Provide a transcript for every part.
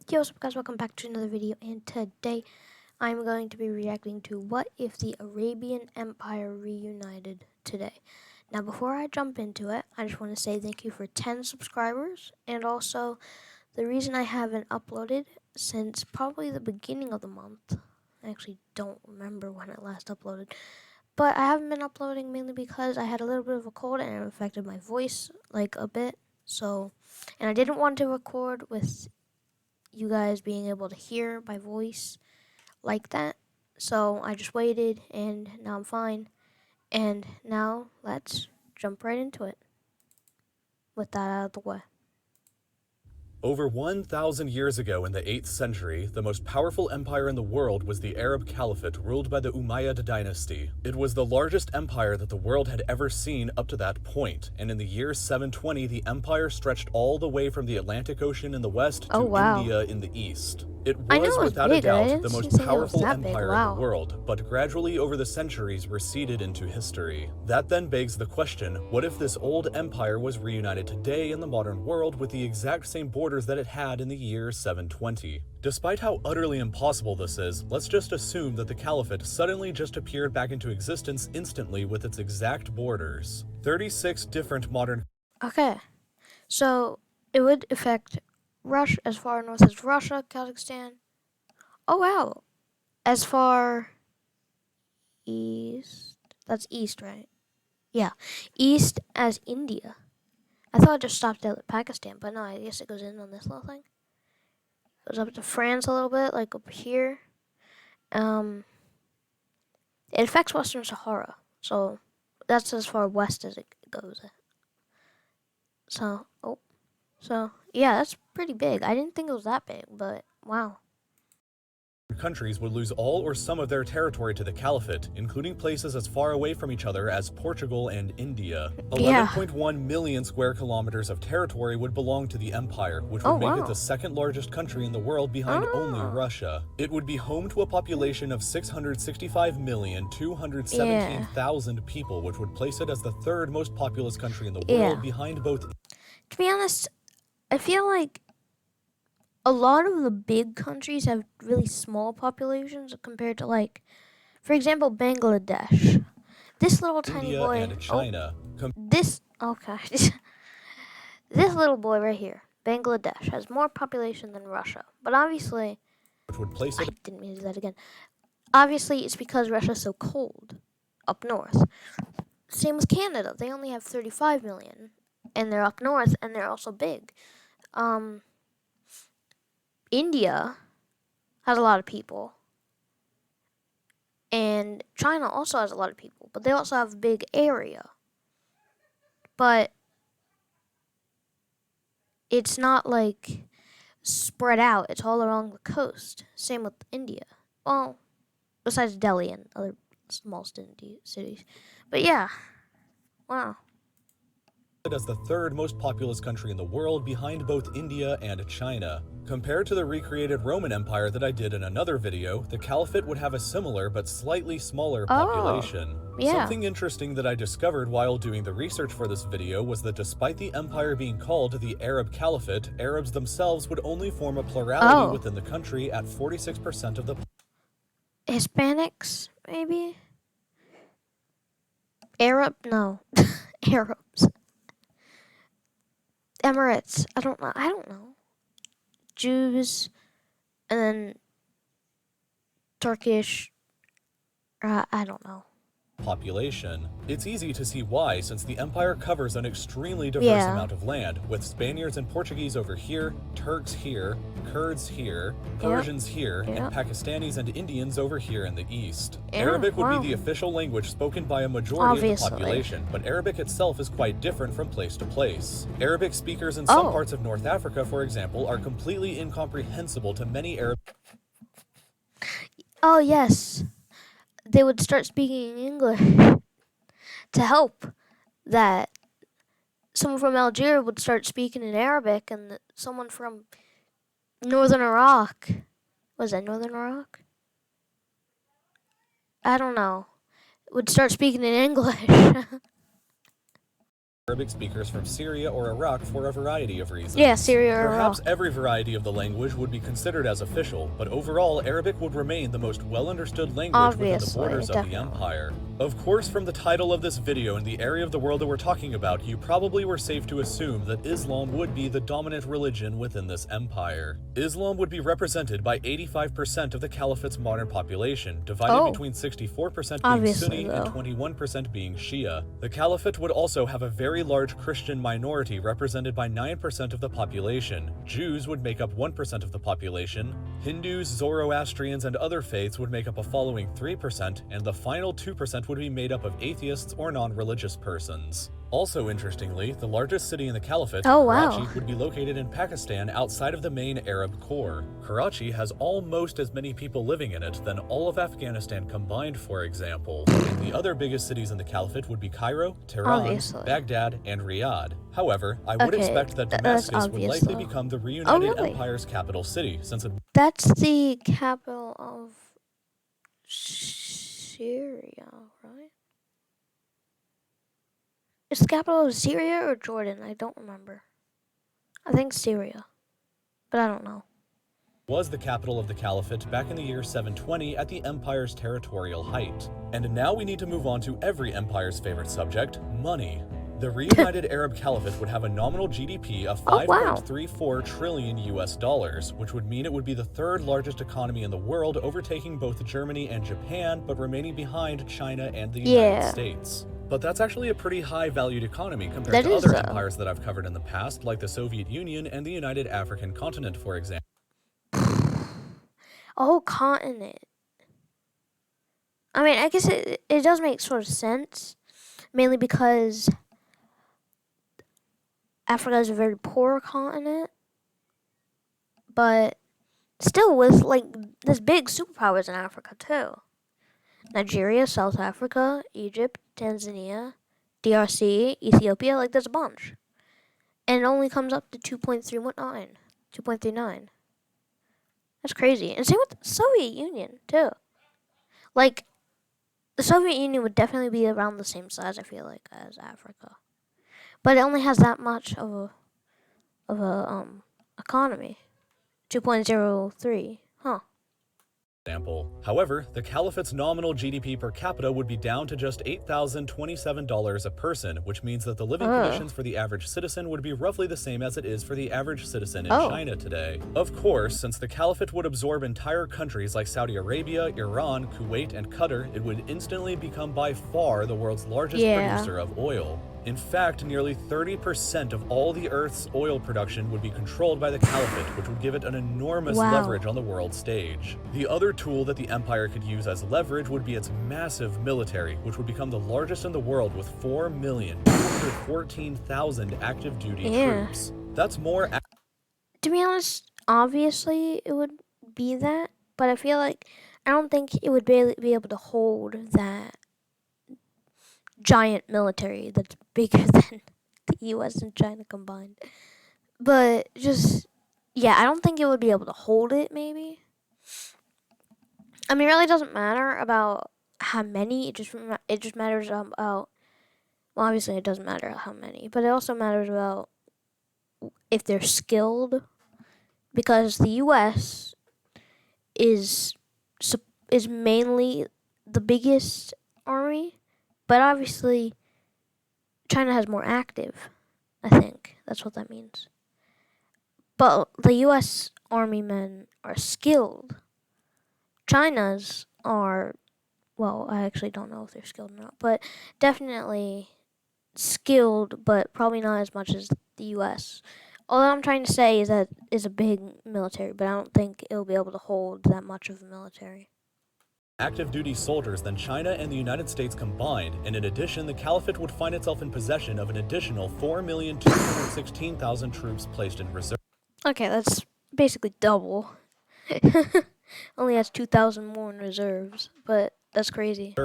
Yo, what's up guys, welcome back to another video, and today I'm going to be reacting to what if the Arabian Empire reunited today. Now before I jump into it, I just want to say thank you for 10 subscribers, and also the reason I haven't uploaded since probably the beginning of the month. I actually don't remember when I last uploaded, but I haven't been uploading mainly because I had a little bit of a cold and it affected my voice like a bit. And I didn't want to record with you guys being able to hear my voice like that. So I just waited and now I'm fine. And now let's jump right into it with that out of the way. Over 1,000 years ago in the 8th century, the most powerful empire in the world was the Arab Caliphate ruled by the Umayyad dynasty. It was the largest empire that the world had ever seen up to that point, and in the year 720 the empire stretched all the way from the Atlantic Ocean in the west to India in the east. It was, without a doubt, the most powerful empire in the world, but gradually over the centuries receded into history. That then begs the question, what if this old empire was reunited today in the modern world with the exact same borders that it had in the year 720? Despite how utterly impossible this is, let's just assume that the Caliphate suddenly just appeared back into existence instantly with its exact borders. 36 different modern... Okay, so it would affect Russia, as far north as Russia, Kazakhstan. Oh wow, as far east, that's east, right? Yeah, east as India. I thought it just stopped at Pakistan, but no, I guess it goes in on this little thing. Goes up to France a little bit, like up here. It affects Western Sahara, so that's as far west as it goes. So yeah, that's pretty big. I didn't think it was that big, but wow. Countries would lose all or some of their territory to the Caliphate, including places as far away from each other as Portugal and India. 11.1 million square kilometers of territory would belong to the empire, which would make it the second largest country in the world behind only Russia. It would be home to a population of 665,217,000 people, which would place it as the third most populous country in the world behind both... To be honest, I feel like a lot of the big countries have really small populations compared to, like, for example, Bangladesh. This little tiny India boy. And China. This little boy right here, Bangladesh, has more population than Russia. But obviously, which would place it... I didn't mean to do that again. Obviously, it's because Russia's so cold up north. Same with Canada. They only have 35 million, and they're up north, and they're also big. India has a lot of people, and China also has a lot of people, but they also have a big area. But it's not like spread out. It's all along the coast. Same with India. Well, besides Delhi and other small cities. But yeah, wow. As the third most populous country in the world behind both India and China. Compared to the recreated Roman Empire that I did in another video, the Caliphate would have a similar but slightly smaller population. Something interesting that I discovered while doing the research for this video was that despite the empire being called the Arab Caliphate, Arabs themselves would only form a plurality within the country at 46% of the... Hispanics, maybe? Arab? No. Arabs. Emirates. I don't know. Jews, and then Turkish. I don't know. Population. It's easy to see why, since the empire covers an extremely diverse amount of land, with Spaniards and Portuguese over here, Turks here, Kurds here, Persians here, and Pakistanis and Indians over here in the east. Arabic would be the official language spoken by a majority of the population, but Arabic itself is quite different from place to place. Arabic speakers in some parts of North Africa, for example, are completely incomprehensible to many Arab... Oh, yes. They would start speaking English to help that. Someone from Algeria would start speaking in Arabic, and someone from Northern Iraq, was that Northern Iraq? I don't know, would start speaking in English. Arabic speakers from Syria or Iraq for a variety of reasons. Yeah, Syria or Perhaps Iraq. every variety of the language would be considered as official, but overall, Arabic would remain the most well-understood language within the borders of the empire. Of course, from the title of this video and the area of the world that we're talking about, you probably were safe to assume that Islam would be the dominant religion within this empire. Islam would be represented by 85% of the Caliphate's modern population, divided between 64% being Sunni and 21% being Shia. The Caliphate would also have a very large Christian minority represented by 9% of the population. Jews would make up 1% of the population. Hindus, Zoroastrians, and other faiths would make up a following 3%, and the final 2% would be made up of atheists or non-religious persons. Also interestingly, the largest city in the Caliphate, Karachi, would be located in Pakistan outside of the main Arab core. Karachi has almost as many people living in it than all of Afghanistan combined, for example. And the other biggest cities in the Caliphate would be Cairo, Tehran, Baghdad, and Riyadh. However, I would expect that Damascus would likely become the reunited empire's capital city, since that's the capital of Syria, right? Is the capital of Syria or Jordan? I don't remember. I think Syria, but I don't know. Was the capital of the Caliphate back in the year 720 at the empire's territorial height. And now we need to move on to every empire's favorite subject, money. The reunited Arab Caliphate would have a nominal GDP of 5.34 trillion US dollars, which would mean it would be the third largest economy in the world, overtaking both Germany and Japan, but remaining behind China and the United States. But that's actually a pretty high-valued economy compared to other empires that I've covered in the past, like the Soviet Union and the United African Continent, for example. A whole continent. I mean, I guess it does make sort of sense, mainly because Africa is a very poor continent, but still with, like, there's big superpowers in Africa, too. Nigeria, South Africa, Egypt, Tanzania, DRC, Ethiopia, like, there's a bunch. And it only comes up to 2.39. That's crazy. And same with the Soviet Union, too. Like, the Soviet Union would definitely be around the same size, I feel like, as Africa. But it only has that much of a economy. 2.03. Huh. However, the Caliphate's nominal GDP per capita would be down to just $8,027 a person, which means that the living conditions for the average citizen would be roughly the same as it is for the average citizen in China today. Of course, since the Caliphate would absorb entire countries like Saudi Arabia, Iran, Kuwait, and Qatar, it would instantly become by far the world's largest producer of oil. In fact, nearly 30% of all the Earth's oil production would be controlled by the Caliphate, which would give it an enormous leverage on the world stage. The other tool that the empire could use as leverage would be its massive military, which would become the largest in the world with 4,214,000 active duty troops. That's more. To be honest, obviously it would be that, but I feel like I don't think it would be able to hold that giant military that's bigger than the US and China combined. But just, yeah, I don't think it would be able to hold it, maybe. I mean, it really doesn't matter about how many, it just matters about, well, obviously it doesn't matter how many, but it also matters about if they're skilled, because the US is mainly the biggest army, but obviously China has more active, I think. That's what that means. But the US Army men are skilled. China's are, well, I actually don't know if they're skilled or not, but definitely skilled, but probably not as much as the US. All I'm trying to say is that it's a big military, but I don't think it'll be able to hold that much of a military. Active duty soldiers than China and the United States combined, and in addition, the Caliphate would find itself in possession of an additional 4,216,000 troops placed in reserve. Okay, that's basically double. Only has 2,000 more in reserves, but that's crazy.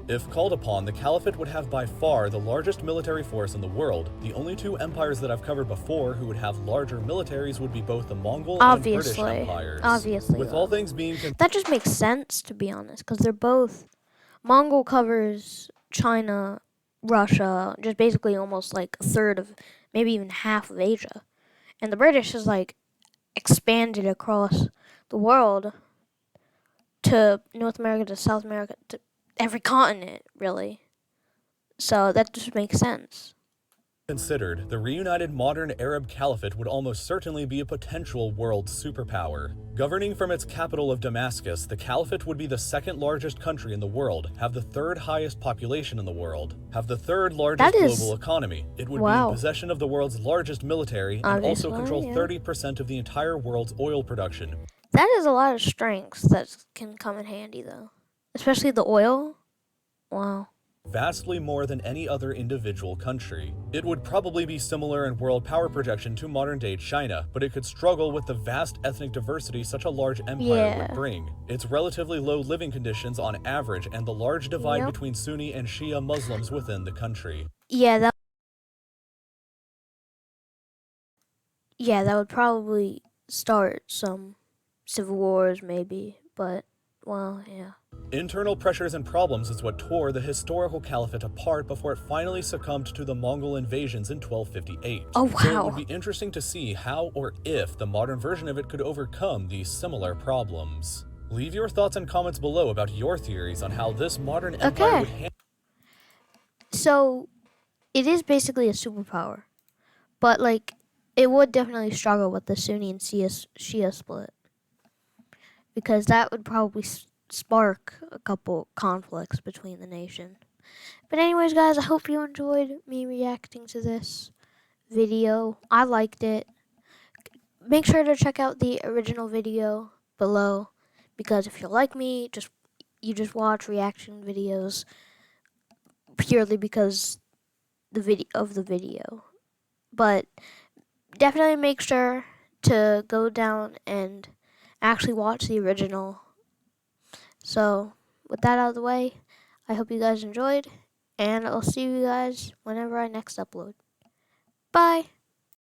If called upon, the Caliphate would have by far the largest military force in the world. The only two empires that I've covered before who would have larger militaries would be both the Mongol and British empires. Obviously. With all things being that just makes sense, to be honest, because they're both... Mongol covers China, Russia, just basically almost like a third of, maybe even half of Asia. And the British is like expanded across the world to North America, to South America, to every continent, really. So that just makes sense. Considered, the reunited modern Arab Caliphate would almost certainly be a potential world superpower. Governing from its capital of Damascus, the Caliphate would be the second largest country in the world, have the third highest population in the world, have the third largest That is, global economy. It would be in wow. possession of the world's largest military and also Obviously, control yeah. 30% of the entire world's oil production. That is a lot of strengths that can come in handy, though. Especially the oil. Wow. Vastly more than any other individual country. It would probably be similar in world power projection to modern-day China, but it could struggle with the vast ethnic diversity such a large empire would bring, its relatively low living conditions on average, and the large divide between Sunni and Shia Muslims within the country. Yeah, that would probably start some civil wars, maybe, but, well, yeah. Internal pressures and problems is what tore the historical caliphate apart before it finally succumbed to the Mongol invasions in 1258. Oh, wow. So it would be interesting to see how or if the modern version of it could overcome these similar problems. Leave your thoughts and comments below about your theories on how this modern empire would handle. So, it is basically a superpower, but, like, it would definitely struggle with the Sunni and Shia split, because that would probably spark a couple conflicts between the nation. But anyways, guys, I hope you enjoyed me reacting to this video. I liked it. Make sure to check out the original video below, because if you're like me, you just watch reaction videos purely because the video. But definitely make sure to go down and actually watch the original. So, with that out of the way, I hope you guys enjoyed, and I'll see you guys whenever I next upload. Bye!